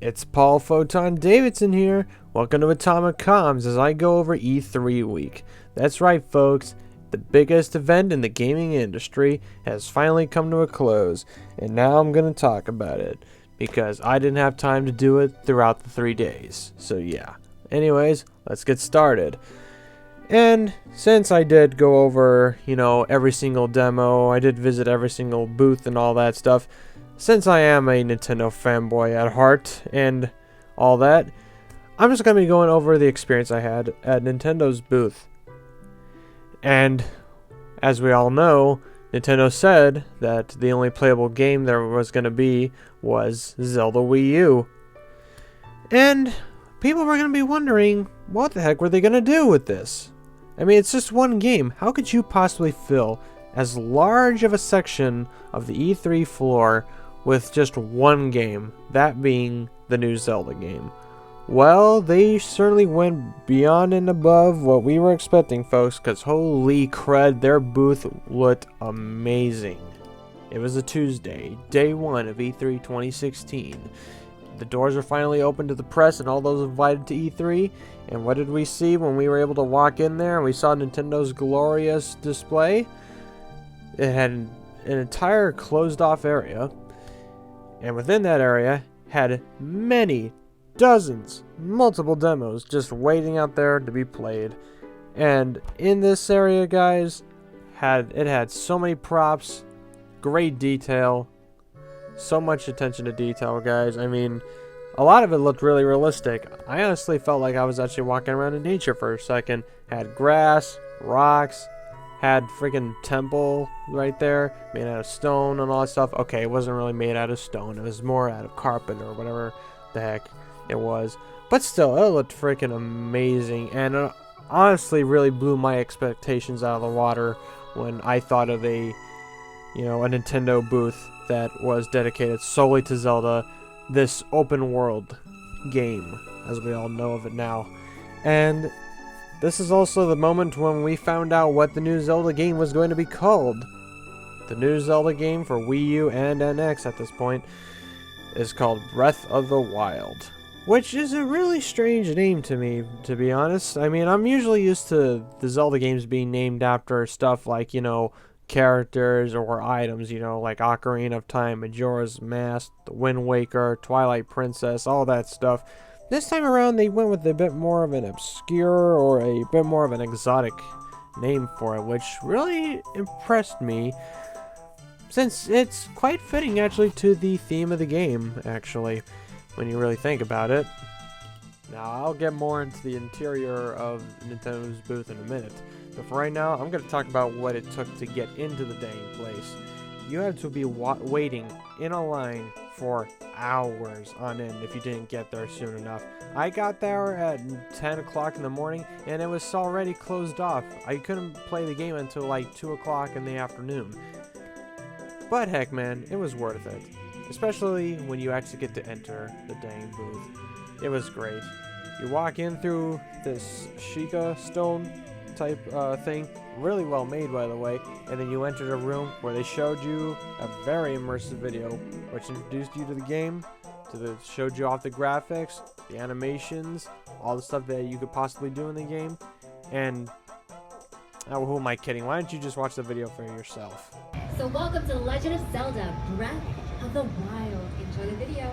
It's Paul Photon Davidson here. Welcome to AtomicComms as I go over E3 week. That's right, folks. The biggest event in the gaming industry has finally come to a close, and now I'm going to talk about it because I didn't have time to do it throughout the 3 days. So yeah. Anyways, let's get started. And since I did go over, every single demo, I did visit every single booth and all that stuff, since I am a Nintendo fanboy at heart and all that, I'm just going to be going over the experience I had at Nintendo's booth. And as we all know, Nintendo said that the only playable game there was going to be was Zelda Wii U. And people were going to be wondering, what the heck were they going to do with this? I mean, it's just one game. How could you possibly fill as large of a section of the E3 floor with just one game, that being the new Zelda game? Well, they certainly went beyond and above what we were expecting, folks, because holy crud, their booth looked amazing. It was a Tuesday, day one of E3 2016. The doors were finally open to the press and all those invited to E3, and what did we see when we were able to walk in there and we saw Nintendo's glorious display? It had an entire closed-off area, and within that area had many dozens, multiple demos just waiting out there to be played. And in this area, guys, it had so many props, great detail, so much attention to detail, guys. I mean, a lot of it looked really realistic. I honestly felt like I was actually walking around in nature for a second. Had grass, rocks, had freaking temple right there, made out of stone and all that stuff. Okay, it wasn't really made out of stone. It was more out of carpet or whatever the heck it was. But still, it looked freaking amazing, and it honestly really blew my expectations out of the water when I thought of a Nintendo booth that was dedicated solely to Zelda, this open world game, as we all know of it now. And this is also the moment when we found out what the new Zelda game was going to be called. The new Zelda game for Wii U and NX at this point is called Breath of the Wild, which is a really strange name to me, to be honest. I mean, I'm usually used to the Zelda games being named after stuff like, characters or items, like Ocarina of Time, Majora's Mask, The Wind Waker, Twilight Princess, all that stuff. This time around, they went with a bit more of an obscure or a bit more of an exotic name for it, which really impressed me, since it's quite fitting, actually, to the theme of the game, actually, when you really think about it. Now, I'll get more into the interior of Nintendo's booth in a minute, but for right now, I'm going to talk about what it took to get into the dang place. You had to be waiting in a line for hours on end if you didn't get there soon enough. I got there at 10 o'clock in the morning, and it was already closed off. I couldn't play the game until like 2 o'clock in the afternoon. But heck, man, it was worth it. Especially when you actually get to enter the dang booth. It was great. You walk in through this Sheikah stone type thing, really well made, by the way, and then you entered a room where they showed you a very immersive video which introduced you to the game, showed you off the graphics, the animations, all the stuff that you could possibly do in the game. And who am I kidding? Why don't you just watch the video for yourself? So welcome to Legend of Zelda Breath of the Wild. Enjoy the video.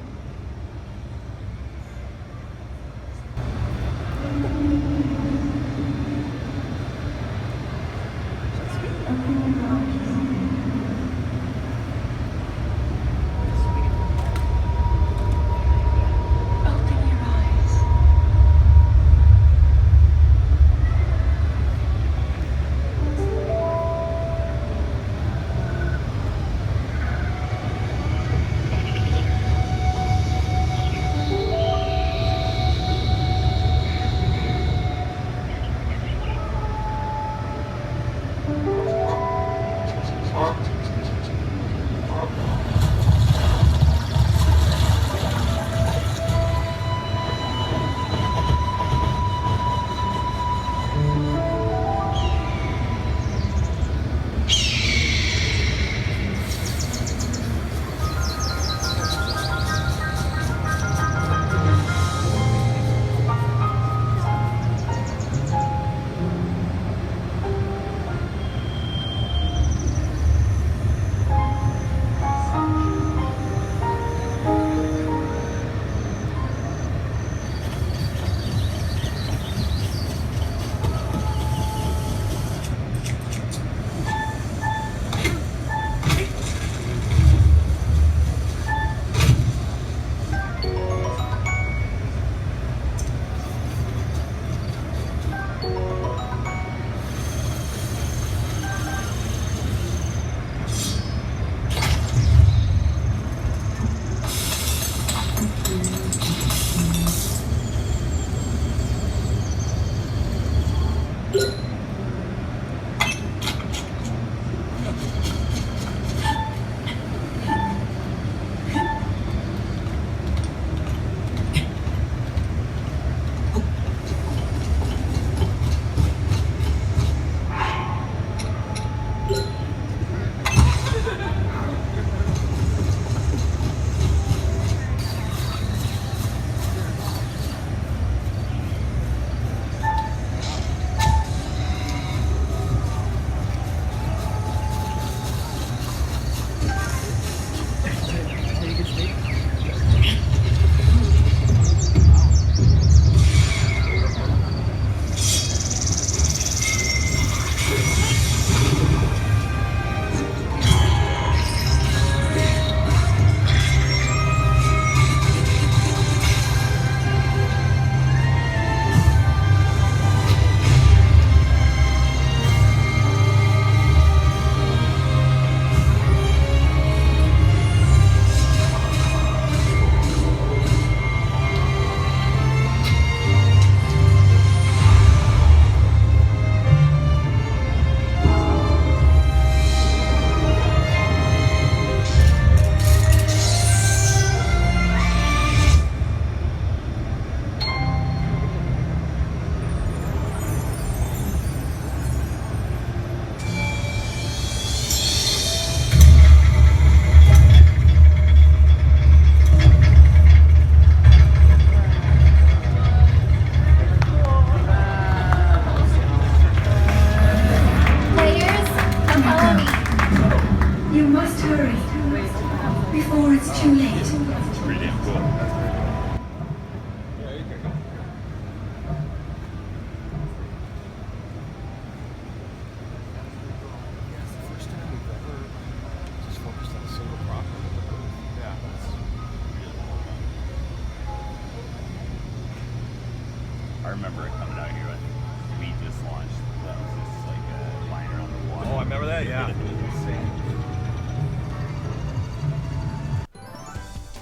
remember it coming out here. I think we just launched. That was just like flying around the water. Oh, I remember that. Yeah.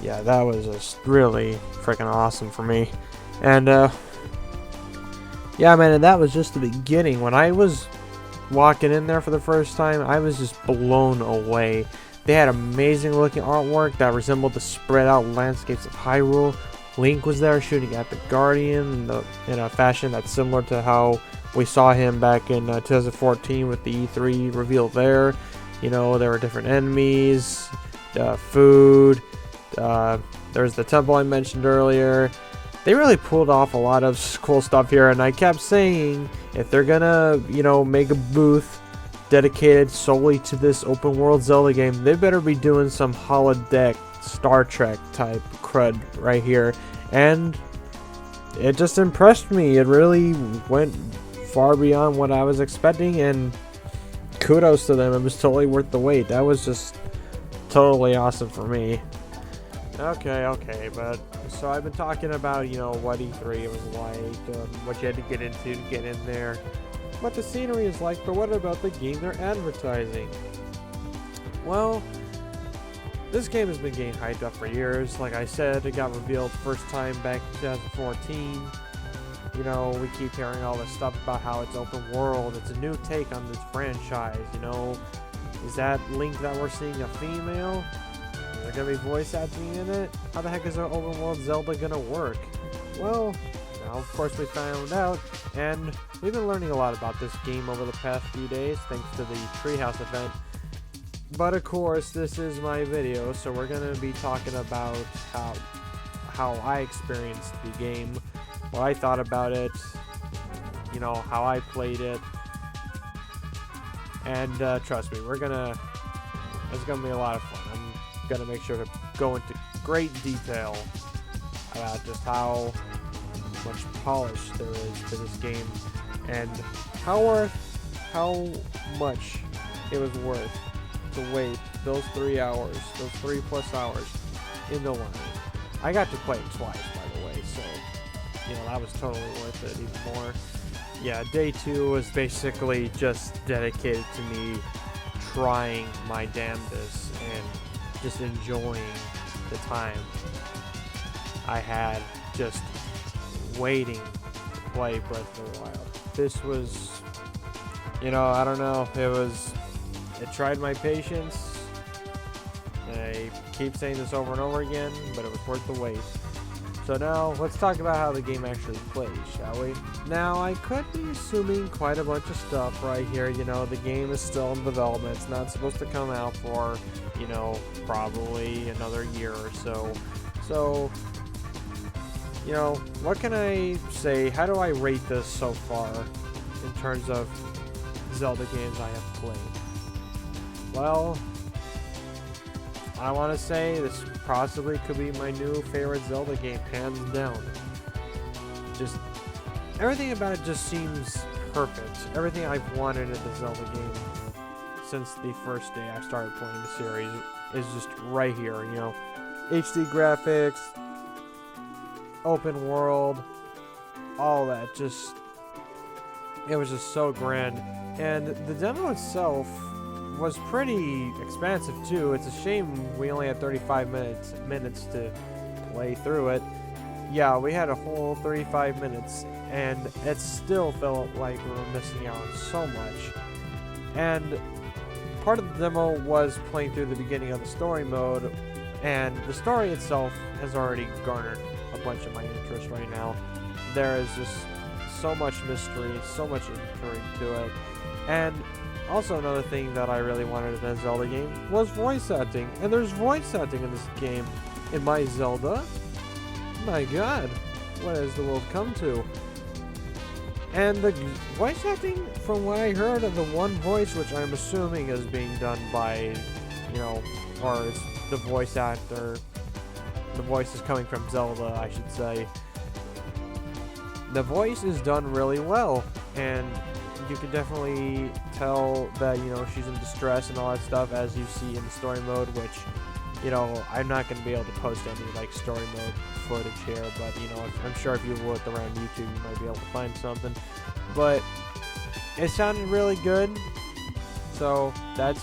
Yeah, that was just really freaking awesome for me. And yeah, man, and that was just the beginning. When I was walking in there for the first time, I was just blown away. They had amazing looking artwork that resembled the spread out landscapes of Hyrule. Link was there shooting at the Guardian in a fashion that's similar to how we saw him back in 2014 with the E3 reveal there. You know, there were different enemies, food, there's the temple I mentioned earlier. They really pulled off a lot of cool stuff here, and I kept saying, if they're gonna, you know, make a booth dedicated solely to this open world Zelda game, they better be doing some holodeck Star Trek type crud right here. And it just impressed me. It really went far beyond what I was expecting, and kudos to them. It was totally worth the wait. That was just totally awesome for me. Okay, but so I've been talking about, you know, what E3 was like, what you had to get into to get in there, what the scenery is like, but what about the game they're advertising? Well, this game has been getting hyped up for years. Like I said, it got revealed first time back in 2014. You know, we keep hearing all this stuff about how it's open world, it's a new take on this franchise, you know. Is that Link that we're seeing a female? Is there gonna be voice acting in it? How the heck is an open world Zelda gonna work? Well, now of course we found out, and we've been learning a lot about this game over the past few days thanks to the Treehouse event. But of course, this is my video, so we're gonna be talking about how I experienced the game, what I thought about it, you know, how I played it, and trust me, it's gonna be a lot of fun. I'm gonna make sure to go into great detail about just how much polish there is to this game and how much it was worth to wait those 3 hours, those 3+ hours in the line. I got to play it twice, by the way, so you know, that was totally worth it even more. Yeah, day 2 was basically just dedicated to me trying my damnedest and just enjoying the time I had just waiting to play Breath of the Wild. This was, you know, I don't know, it tried my patience. I keep saying this over and over again, but it was worth the wait. So now, let's talk about how the game actually plays, shall we? Now, I could be assuming quite a bunch of stuff right here. You know, the game is still in development. It's not supposed to come out for, you know, probably another year or so. So, you know, what can I say? How do I rate this so far in terms of Zelda games I have played? Well, I want to say this possibly could be my new favorite Zelda game, hands down. Just everything about it just seems perfect. Everything I've wanted in the Zelda game since the first day I started playing the series is just right here, you know. HD graphics, open world, all that, just it was just so grand. And the demo itself was pretty expansive too. It's a shame we only had 35 minutes to play through it. Yeah, we had a whole 35 minutes, and it still felt like we were missing out on so much. And part of the demo was playing through the beginning of the story mode, and the story itself has already garnered a bunch of my interest right now. There is just so much mystery, so much intrigue to it, and also another thing that I really wanted in a Zelda game was voice acting. And there's voice acting in this game. In my Zelda? My god. What has the world come to? And the voice acting, from what I heard of the one voice, which I'm assuming is being done by, you know, or is the voice actor, the voice is coming from Zelda, I should say. The voice is done really well, and you can definitely tell that, you know, she's in distress and all that stuff, as you see in the story mode, which you know, I'm not going to be able to post any like story mode footage here, but you know, I'm sure if you look around YouTube, you might be able to find something. But it sounded really good, so that's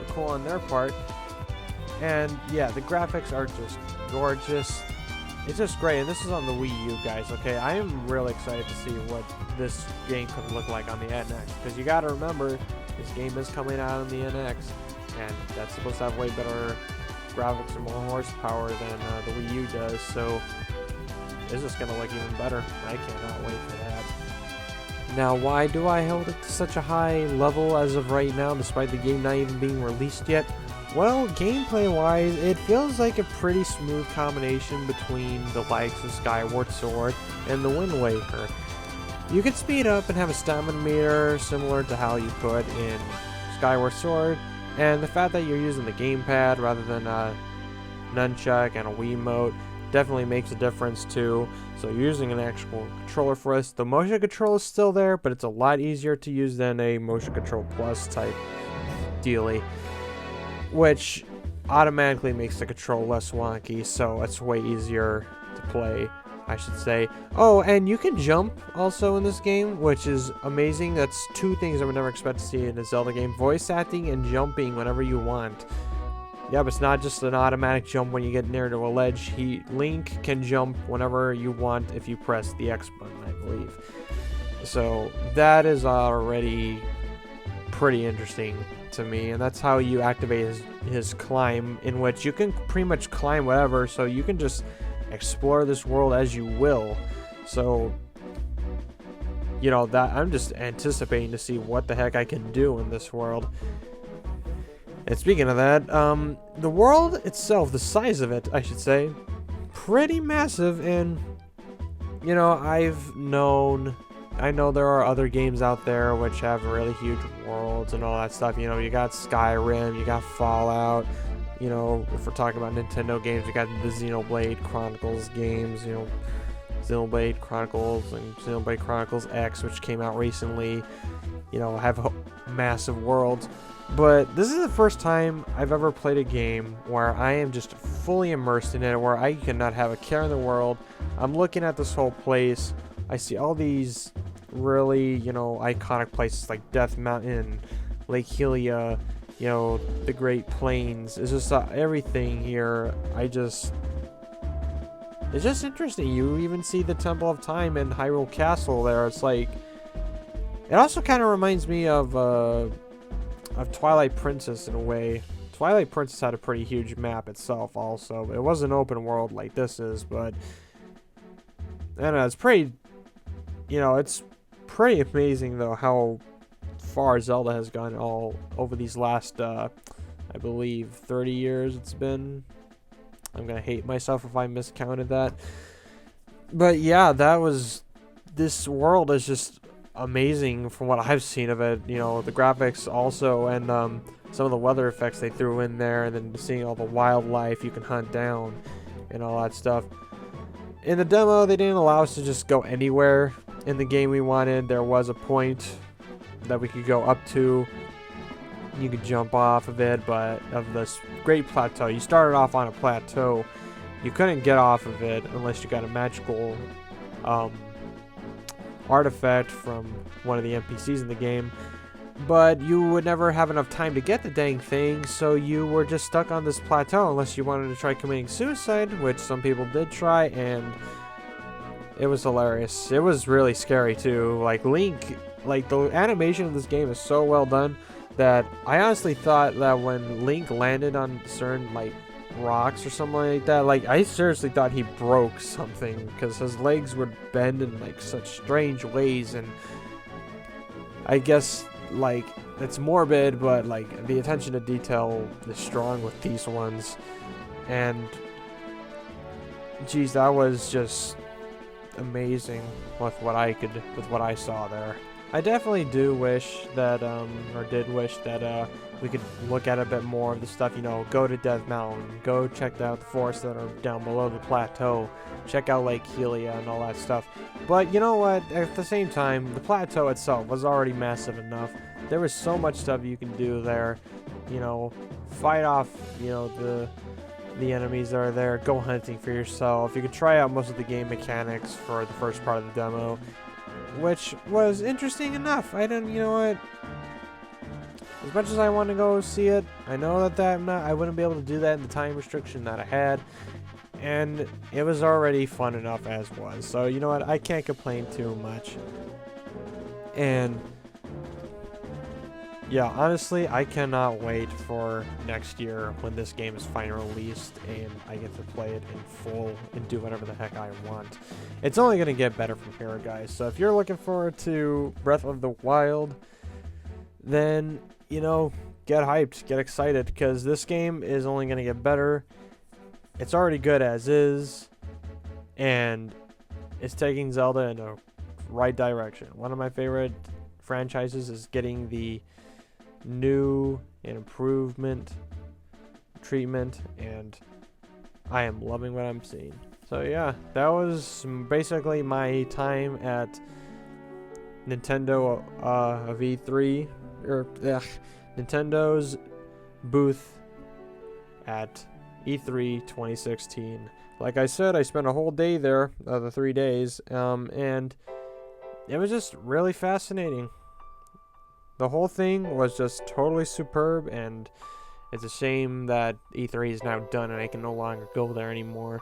cool on their part. And yeah, the graphics are just gorgeous. It's just great, and this is on the Wii U, guys. Okay, I am really excited to see what this game could look like on the NX, because you got to remember, this game is coming out on the NX, and that's supposed to have way better graphics and more horsepower than the Wii U does. So it's just gonna look even better. I cannot wait for that. Now, why do I hold it to such a high level as of right now, despite the game not even being released yet? Well, gameplay-wise, it feels like a pretty smooth combination between the likes of Skyward Sword and the Wind Waker. You can speed up and have a stamina meter similar to how you could in Skyward Sword, and the fact that you're using the gamepad rather than a nunchuck and a Wiimote definitely makes a difference too. So you're using an actual controller for this. The motion control is still there, but it's a lot easier to use than a motion control plus type dealie, which automatically makes the control less wonky, so it's way easier to play, I should say. Oh, and you can jump also in this game, which is amazing. That's two things I would never expect to see in a Zelda game. Voice acting and jumping whenever you want. Yeah, but it's not just an automatic jump when you get near to a ledge. Link can jump whenever you want if you press the X button, I believe. So that is already pretty interesting to me, and that's how you activate his climb, in which you can pretty much climb whatever, so you can just explore this world as you will. So, you know, that I'm just anticipating to see what the heck I can do in this world. And speaking of that, the world itself, the size of it, I should say, pretty massive. And you know, I know there are other games out there which have really huge worlds and all that stuff. You know, you got Skyrim, you got Fallout. You know, if we're talking about Nintendo games, you got the Xenoblade Chronicles games. You know, Xenoblade Chronicles and Xenoblade Chronicles X, which came out recently. You know, have massive worlds. But this is the first time I've ever played a game where I am just fully immersed in it, where I cannot have a care in the world. I'm looking at this whole place. I see all these really, you know, iconic places like Death Mountain, Lake Hylia, you know, the Great Plains. It's just everything here. It's just interesting. You even see the Temple of Time and Hyrule Castle there. It's like, it also kind of reminds me of Twilight Princess in a way. Twilight Princess had a pretty huge map itself also. It wasn't open world like this is, but I don't know, it's pretty, you know, it's pretty amazing though how far Zelda has gone all over these last, I believe, 30 years it's been. I'm gonna hate myself if I miscounted that. But yeah, this world is just amazing from what I've seen of it. You know, the graphics also, and some of the weather effects they threw in there, and then seeing all the wildlife you can hunt down and all that stuff. In the demo, they didn't allow us to just go anywhere in the game we wanted. There was a point that we could go up to. You could jump off of it, but of this great plateau. You started off on a plateau. You couldn't get off of it unless you got a magical artifact from one of the NPCs in the game, but you would never have enough time to get the dang thing, so you were just stuck on this plateau unless you wanted to try committing suicide, which some people did try, and it was hilarious. It was really scary too. Like Link, like the animation of this game is so well done that I honestly thought that when Link landed on certain like rocks or something like that, like I seriously thought he broke something, because his legs would bend in like such strange ways, and I guess like it's morbid, but like the attention to detail is strong with these ones. And geez, that was just amazing with what I saw there. I definitely do wish that, or did wish that, we could look at a bit more of the stuff, you know, go to Death Mountain, go check out the forests that are down below the plateau, check out Lake Hylia and all that stuff. But you know what, at the same time, the plateau itself was already massive enough. There was so much stuff you can do there, you know, fight off, you know, the enemies that are there. Go hunting for yourself. You can try out most of the game mechanics for the first part of the demo, which was interesting enough. I didn't, you know what? As much as I want to go see it, I know that I wouldn't be able to do that in the time restriction that I had, and it was already fun enough as was. So you know what? I can't complain too much. And yeah, honestly, I cannot wait for next year when this game is finally released and I get to play it in full and do whatever the heck I want. It's only going to get better from here, guys. So if you're looking forward to Breath of the Wild, then, you know, get hyped, get excited, because this game is only going to get better. It's already good as is, and it's taking Zelda in a right direction. One of my favorite franchises is getting the new and improvement treatment, and I am loving what I'm seeing. So yeah, that was basically my time at Nintendo of E3, or Nintendo's booth at E3 2016. Like I said, I spent a whole day there, the 3 days, and it was just really fascinating. The whole thing was just totally superb, and it's a shame that E3 is now done and I can no longer go there anymore.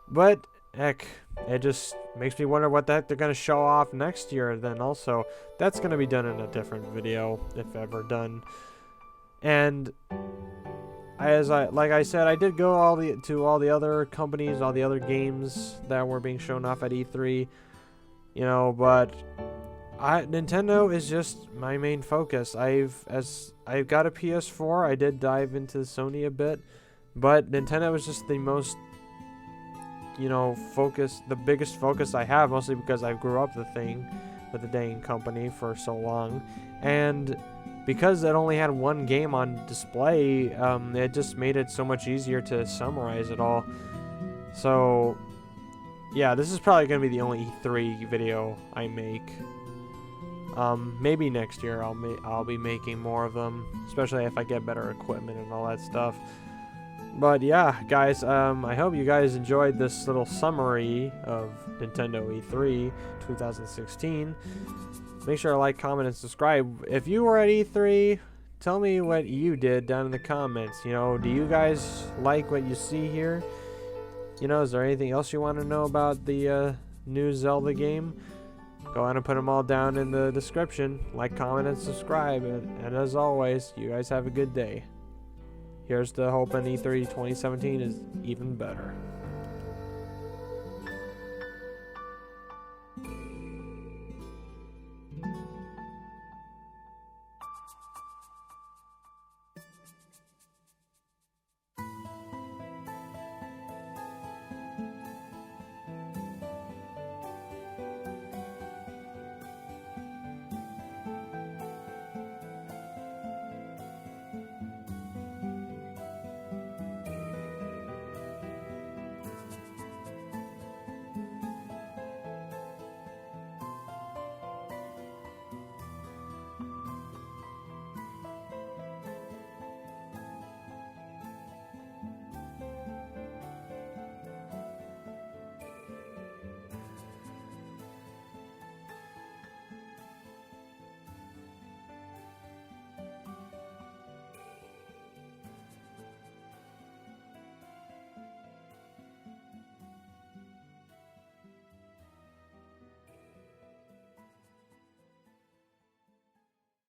But heck, it just makes me wonder what the heck they're going to show off next year. Then also, that's going to be done in a different video, if ever done. And like I said, I did go to all the other companies, all the other games that were being shown off at E3, you know, but Nintendo is just my main focus. I've got a PS4. I did dive into Sony a bit, but Nintendo is just the most, you know, the biggest focus I have, mostly because I grew up with the dang company for so long, and because it only had one game on display, it just made it so much easier to summarize it all. So yeah, this is probably gonna be the only E3 video I make. Maybe next year I'll be making more of them, especially if I get better equipment and all that stuff. But yeah, guys, I hope you guys enjoyed this little summary of Nintendo E3 2016. Make sure to like, comment, and subscribe. If you were at E3, tell me what you did down in the comments. You know, do you guys like what you see here? You know, is there anything else you want to know about the new Zelda game? Go ahead and put them all down in the description. Like, comment, and subscribe. And as always, you guys have a good day. Here's to hoping E3 2017 is even better.